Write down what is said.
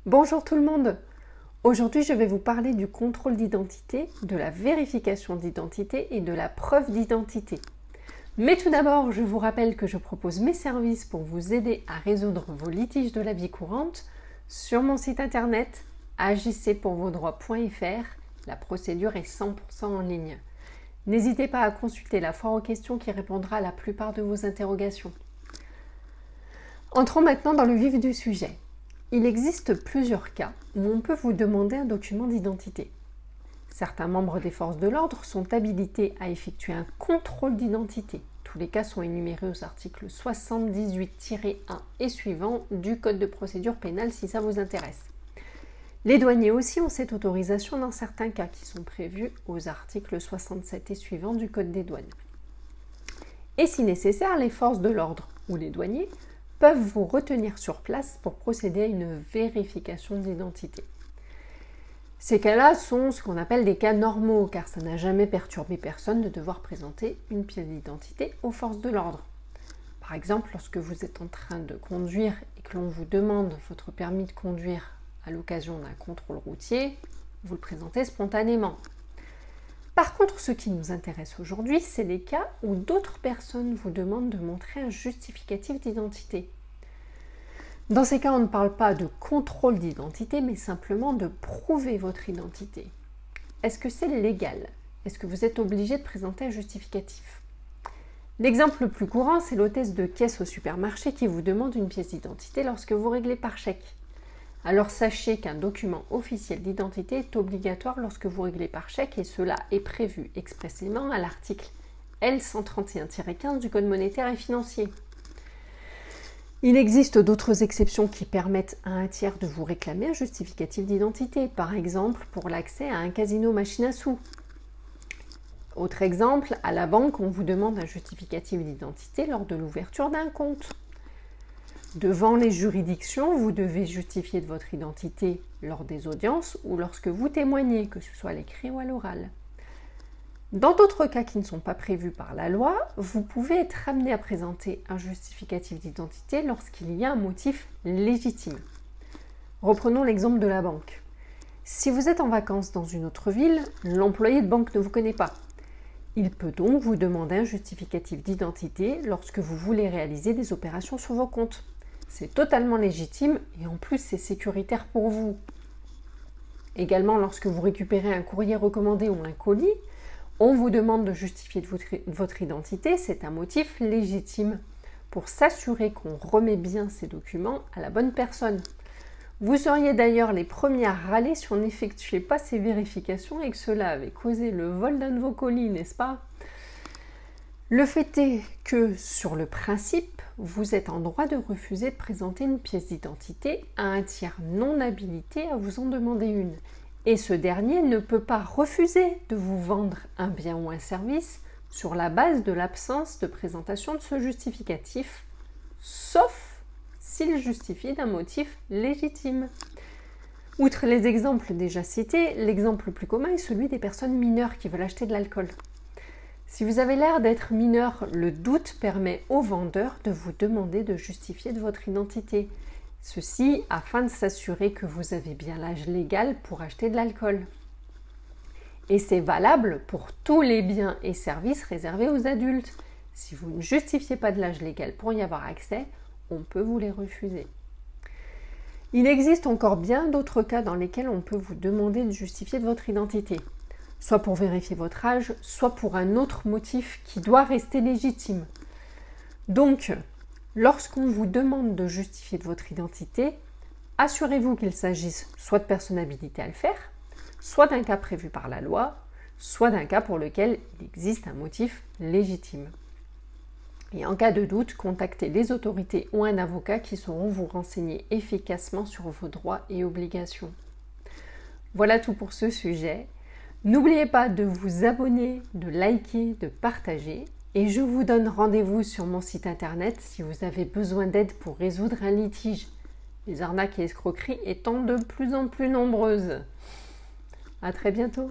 Bonjour tout le monde. Aujourd'hui, je vais vous parler du contrôle d'identité, de la vérification d'identité et de la preuve d'identité. Mais tout d'abord, je vous rappelle que je propose mes services pour vous aider à résoudre vos litiges de la vie courante sur mon site internet agissezpourvosdroits.fr. La procédure est 100% en ligne. N'hésitez pas à consulter la foire aux questions qui répondra à la plupart de vos interrogations. Entrons maintenant dans le vif du sujet. Il existe plusieurs cas où on peut vous demander un document d'identité. Certains membres des forces de l'ordre sont habilités à effectuer un contrôle d'identité. Tous les cas sont énumérés aux articles 78-1 et suivants du Code de procédure pénale si ça vous intéresse. Les douaniers aussi ont cette autorisation dans certains cas qui sont prévus aux articles 67 et suivants du Code des douanes. Et si nécessaire, les forces de l'ordre ou les douaniers peuvent vous retenir sur place pour procéder à une vérification d'identité. Ces cas-là sont ce qu'on appelle des cas normaux, car ça n'a jamais perturbé personne de devoir présenter une pièce d'identité aux forces de l'ordre. Par exemple, lorsque vous êtes en train de conduire et que l'on vous demande votre permis de conduire à l'occasion d'un contrôle routier, vous le présentez spontanément. Par contre, ce qui nous intéresse aujourd'hui, c'est les cas où d'autres personnes vous demandent de montrer un justificatif d'identité. Dans ces cas, on ne parle pas de contrôle d'identité, mais simplement de prouver votre identité. Est-ce que c'est légal? Est-ce que vous êtes obligé de présenter un justificatif? L'exemple le plus courant, c'est l'hôtesse de caisse au supermarché qui vous demande une pièce d'identité lorsque vous réglez par chèque. Alors sachez qu'un document officiel d'identité est obligatoire lorsque vous réglez par chèque et cela est prévu expressément à l'article L131-15 du Code monétaire et financier. Il existe d'autres exceptions qui permettent à un tiers de vous réclamer un justificatif d'identité, par exemple pour l'accès à un casino machine à sous. Autre exemple, à la banque, on vous demande un justificatif d'identité lors de l'ouverture d'un compte. Devant les juridictions, vous devez justifier de votre identité lors des audiences ou lorsque vous témoignez, que ce soit à l'écrit ou à l'oral. Dans d'autres cas qui ne sont pas prévus par la loi, vous pouvez être amené à présenter un justificatif d'identité lorsqu'il y a un motif légitime. Reprenons l'exemple de la banque. Si vous êtes en vacances dans une autre ville, l'employé de banque ne vous connaît pas. Il peut donc vous demander un justificatif d'identité lorsque vous voulez réaliser des opérations sur vos comptes. C'est totalement légitime et en plus c'est sécuritaire pour vous. Également, lorsque vous récupérez un courrier recommandé ou un colis, on vous demande de justifier de votre identité, c'est un motif légitime pour s'assurer qu'on remet bien ces documents à la bonne personne. Vous seriez d'ailleurs les premiers à râler si on n'effectuait pas ces vérifications et que cela avait causé le vol d'un de vos colis, n'est-ce pas? Le fait est que, sur le principe, vous êtes en droit de refuser de présenter une pièce d'identité à un tiers non habilité à vous en demander une. Et ce dernier ne peut pas refuser de vous vendre un bien ou un service sur la base de l'absence de présentation de ce justificatif, sauf s'il justifie d'un motif légitime. Outre les exemples déjà cités, l'exemple le plus commun est celui des personnes mineures qui veulent acheter de l'alcool. Si vous avez l'air d'être mineur, le doute permet au vendeur de vous demander de justifier de votre identité. Ceci afin de s'assurer que vous avez bien l'âge légal pour acheter de l'alcool. Et c'est valable pour tous les biens et services réservés aux adultes. Si vous ne justifiez pas de l'âge légal pour y avoir accès, on peut vous les refuser. Il existe encore bien d'autres cas dans lesquels on peut vous demander de justifier de votre identité. Soit pour vérifier votre âge, soit pour un autre motif qui doit rester légitime. Donc, lorsqu'on vous demande de justifier de votre identité, assurez-vous qu'il s'agisse soit de personnes habilitées à le faire, soit d'un cas prévu par la loi, soit d'un cas pour lequel il existe un motif légitime. Et en cas de doute, contactez les autorités ou un avocat qui sauront vous renseigner efficacement sur vos droits et obligations. Voilà tout pour ce sujet. N'oubliez pas de vous abonner, de liker, de partager et je vous donne rendez-vous sur mon site internet si vous avez besoin d'aide pour résoudre un litige, les arnaques et escroqueries étant de plus en plus nombreuses. À très bientôt.